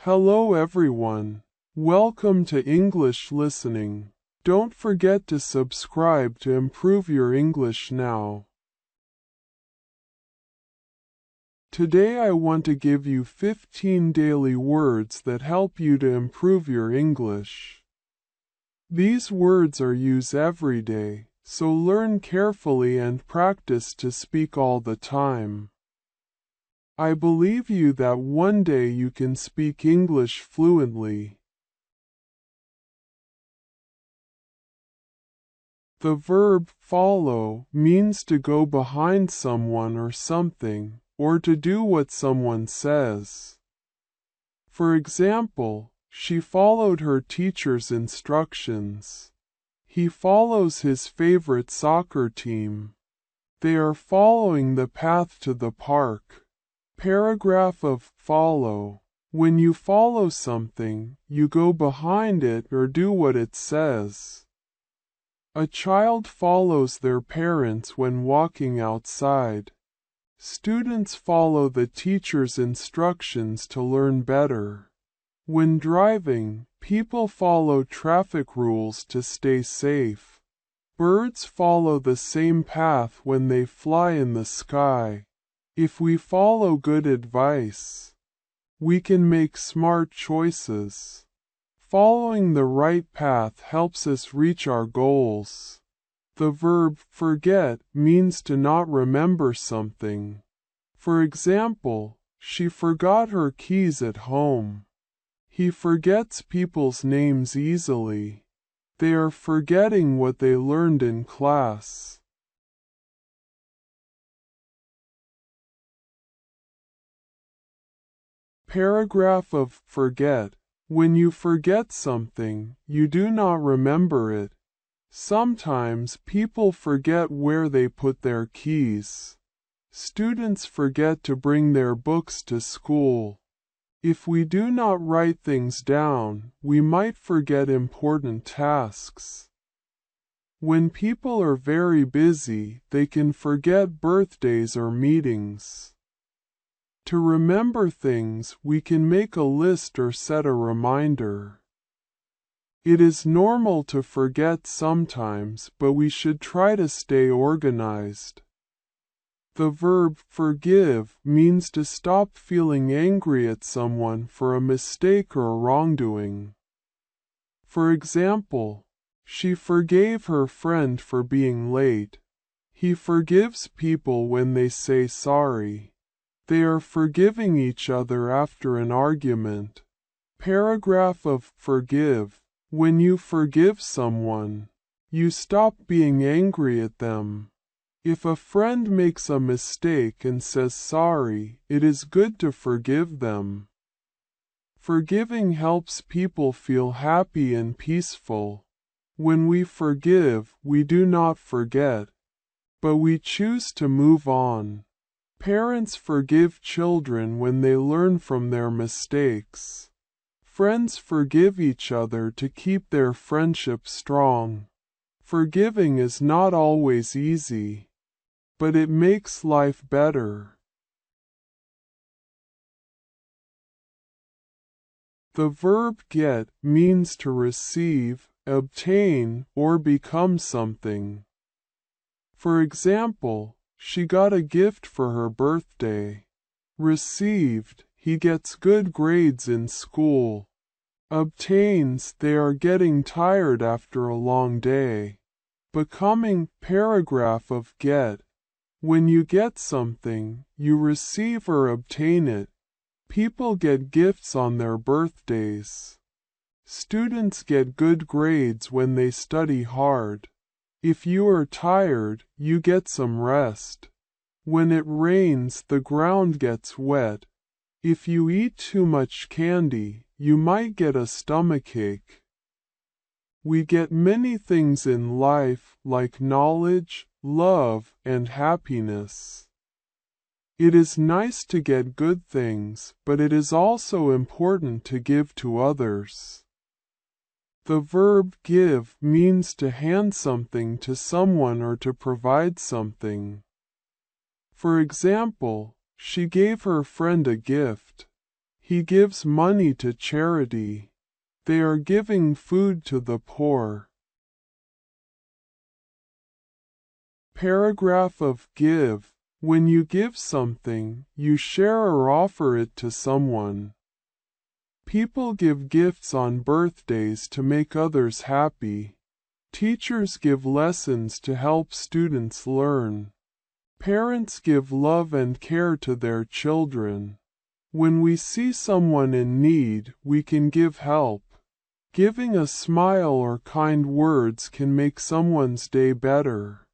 Hello everyone. Welcome to English Listening. Don't forget to subscribe to improve your English now. Today I want to give you 15 daily words that help you to improve your English. These words are used every day, so learn carefully and practice to speak all the time. I believe you that one day you can speak English fluently. The verb follow means to go behind someone or something, or to do what someone says. For example, she followed her teacher's instructions. He follows his favorite soccer team. They are following the path to the park. Paragraph of follow. When you follow something, you go behind it or do what it says. A child follows their parents when walking outside. Students follow the teacher's instructions to learn better. When driving, people follow traffic rules to stay safe. Birds follow the same path when they fly in the sky. If we follow good advice, we can make smart choices. Following the right path helps us reach our goals. The verb forget means to not remember something. For example, she forgot her keys at home. He forgets people's names easily. They are forgetting what they learned in class. Paragraph of forget. When you forget something, you do not remember it. Sometimes people forget where they put their keys. Students forget to bring their books to school. If we do not write things down, we might forget important tasks. When people are very busy, they can forget birthdays or meetings. To remember things, we can make a list or set a reminder. It is normal to forget sometimes, but we should try to stay organized. The verb forgive means to stop feeling angry at someone for a mistake or a wrongdoing. For example, she forgave her friend for being late. He forgives people when they say sorry. They are forgiving each other after an argument. Paragraph of forgive. When you forgive someone, you stop being angry at them. If a friend makes a mistake and says sorry, it is good to forgive them. Forgiving helps people feel happy and peaceful. When we forgive, we do not forget, but we choose to move on. Parents forgive children when they learn from their mistakes. Friends forgive each other to keep their friendship strong. Forgiving is not always easy, but it makes life better. The verb get means to receive, obtain, or become something. For example, she got a gift for her birthday. Received, he gets good grades in school. Obtains, they are getting tired after a long day. Becoming, paragraph of get. When you get something, you receive or obtain it. People get gifts on their birthdays. Students get good grades when they study hard. If you are tired, you get some rest. When it rains, the ground gets wet. If you eat too much candy, you might get a stomachache. We get many things in life, like knowledge, love, and happiness. It is nice to get good things, but it is also important to give to others. The verb give means to hand something to someone or to provide something. For example, she gave her friend a gift. He gives money to charity. They are giving food to the poor. Paragraph of give. When you give something, you share or offer it to someone. People give gifts on birthdays to make others happy. Teachers give lessons to help students learn. Parents give love and care to their children. When we see someone in need, we can give help. Giving a smile or kind words can make someone's day better.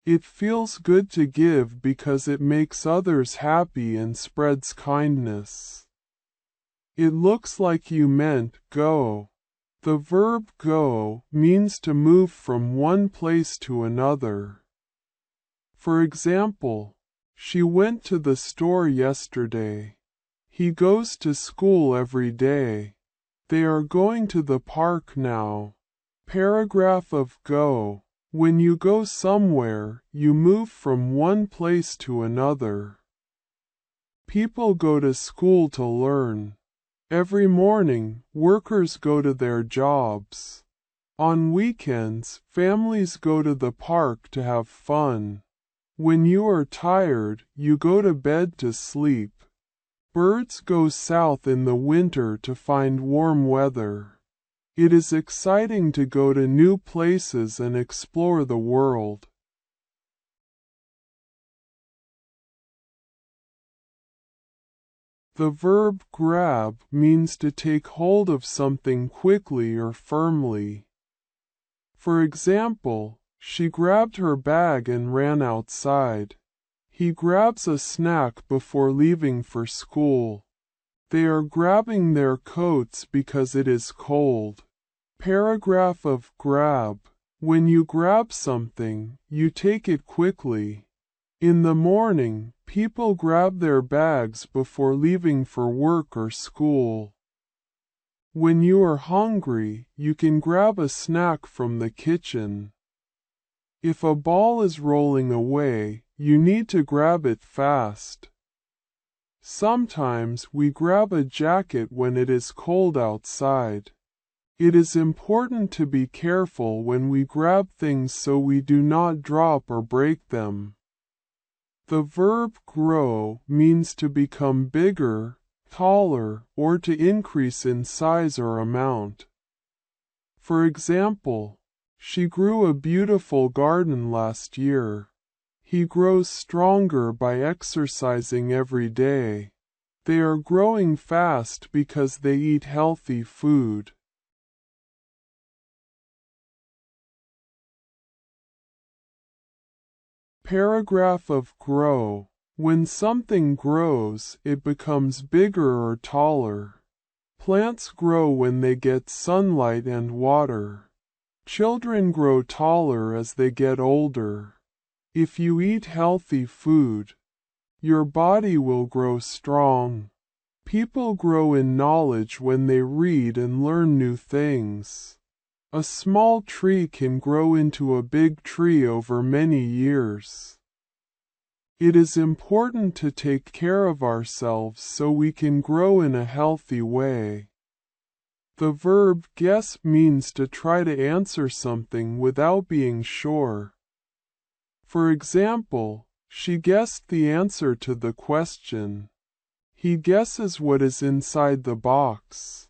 It feels good to give because it makes others happy and spreads kindness. It looks like you meant go. The verb go means to move from one place to another. For example, she went to the store yesterday. He goes to school every day. They are going to the park now. Paragraph of go. When you go somewhere, you move from one place to another. People go to school to learn. Every morning, workers go to their jobs. On weekends, families go to the park to have fun. When you are tired, you go to bed to sleep. Birds go south in the winter to find warm weather. It is exciting to go to new places and explore the world. The verb grab means to take hold of something quickly or firmly. For example, she grabbed her bag and ran outside. He grabs a snack before leaving for school. They are grabbing their coats because it is cold. Paragraph of grab. When you grab something, you take it quickly. In the morning, people grab their bags before leaving for work or school. When you are hungry, you can grab a snack from the kitchen. If a ball is rolling away, you need to grab it fast. Sometimes we grab a jacket when it is cold outside. It is important to be careful when we grab things so we do not drop or break them. The verb grow means to become bigger, taller, or to increase in size or amount. For example, she grew a beautiful garden last year. He grows stronger by exercising every day. They are growing fast because they eat healthy food. Paragraph of grow. When something grows, it becomes bigger or taller. Plants grow when they get sunlight and water. Children grow taller as they get older. If you eat healthy food, your body will grow strong. People grow in knowledge when they read and learn new things. A small tree can grow into a big tree over many years. It is important to take care of ourselves so we can grow in a healthy way. The verb guess means to try to answer something without being sure. For example, she guessed the answer to the question. He guesses what is inside the box.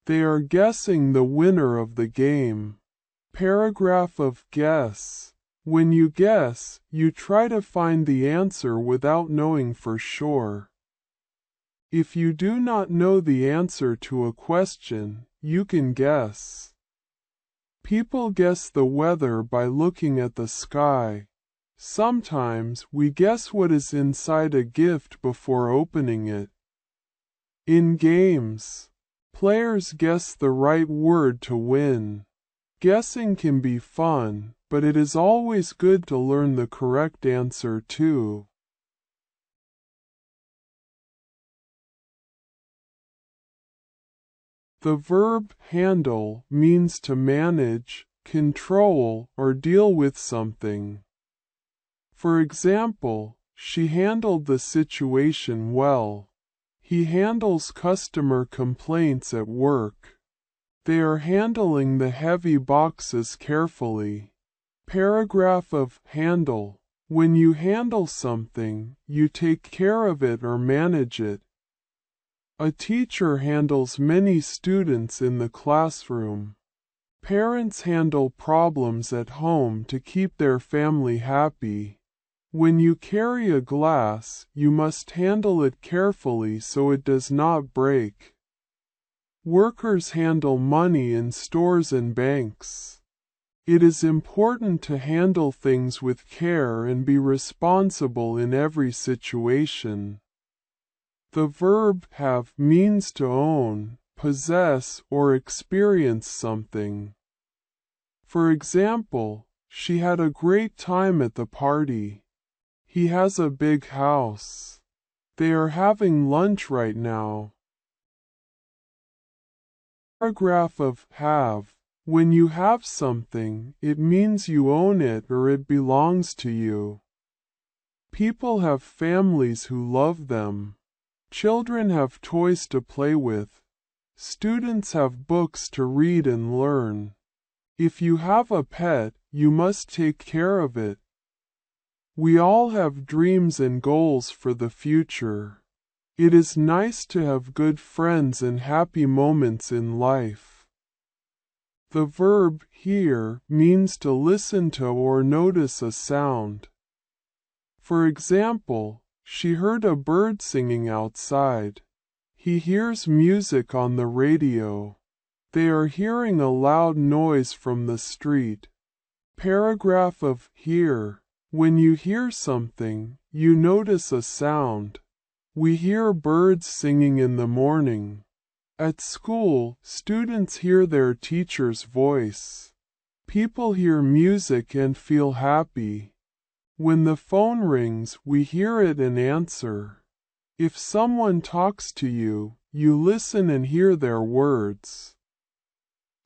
They are guessing the winner of the game. Paragraph of guess. When you guess, you try to find the answer without knowing for sure. If you do not know the answer to a question, you can guess. People guess the weather by looking at the sky. Sometimes we guess what is inside a gift before opening it. In games, players guess the right word to win. Guessing can be fun, but it is always good to learn the correct answer too. The verb handle means to manage, control, or deal with something. For example, she handled the situation well. He handles customer complaints at work. They are handling the heavy boxes carefully. Paragraph of handle. When you handle something, you take care of it or manage it. A teacher handles many students in the classroom. Parents handle problems at home to keep their family happy. When you carry a glass, you must handle it carefully so it does not break. Workers handle money in stores and banks. It is important to handle things with care and be responsible in every situation. The verb have means to own, possess, or experience something. For example, she had a great time at the party. He has a big house. They are having lunch right now. Paragraph of have. When you have something, it means you own it or it belongs to you. People have families who love them. Children have toys to play with. Students have books to read and learn. If you have a pet, you must take care of it. We all have dreams and goals for the future. It is nice to have good friends and happy moments in life. The verb hear means to listen to or notice a sound. For example, she heard a bird singing outside. He hears music on the radio. They are hearing a loud noise from the street. Paragraph of hear. When you hear something, you notice a sound. We hear birds singing in the morning. At school, students hear their teacher's voice. People hear music and feel happy. When the phone rings, we hear it and answer. If someone talks to you, you listen and hear their words.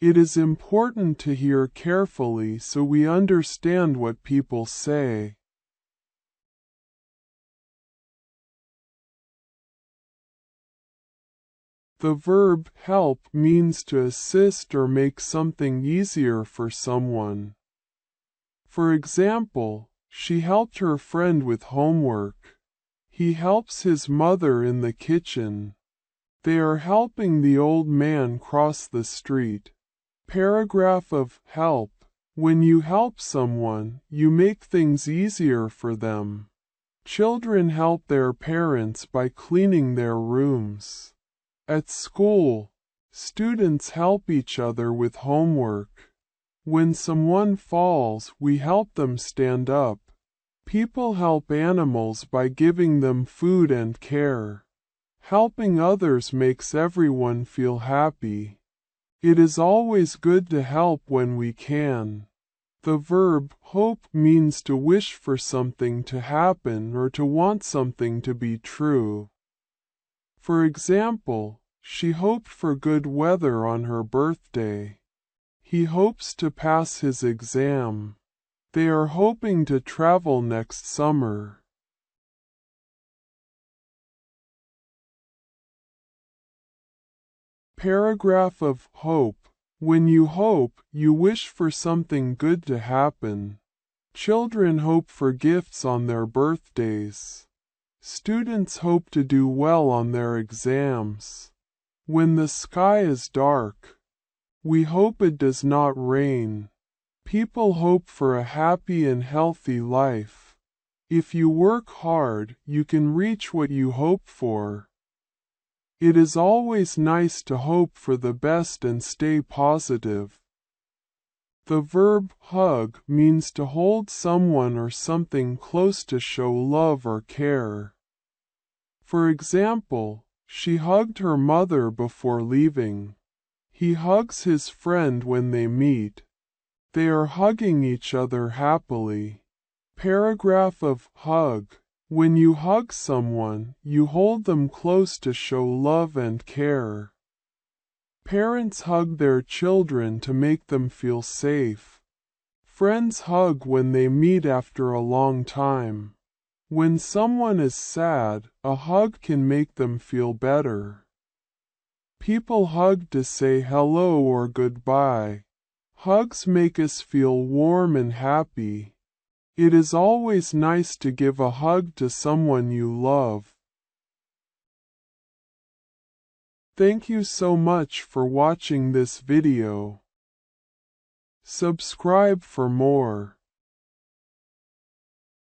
It is important to hear carefully so we understand what people say. The verb help means to assist or make something easier for someone. For example, she helped her friend with homework. He helps his mother in the kitchen. They are helping the old man cross the street. Paragraph of help. When you help someone, you make things easier for them. Children help their parents by cleaning their rooms. At school, students help each other with homework. When someone falls, we help them stand up. People help animals by giving them food and care. Helping others makes everyone feel happy. It is always good to help when we can. The verb hope means to wish for something to happen or to want something to be true. For example, she hoped for good weather on her birthday. He hopes to pass his exam. They are hoping to travel next summer. Paragraph of hope. When you hope, you wish for something good to happen. Children hope for gifts on their birthdays. Students hope to do well on their exams. When the sky is dark, we hope it does not rain. People hope for a happy and healthy life. If you work hard, you can reach what you hope for. It is always nice to hope for the best and stay positive. The verb hug means to hold someone or something close to show love or care. For example, she hugged her mother before leaving. He hugs his friend when they meet. They are hugging each other happily. Paragraph of hug. When you hug someone, you hold them close to show love and care. Parents hug their children to make them feel safe. Friends hug when they meet after a long time. When someone is sad, a hug can make them feel better. People hug to say hello or goodbye. Hugs make us feel warm and happy. It is always nice to give a hug to someone you love. Thank you so much for watching this video. Subscribe for more.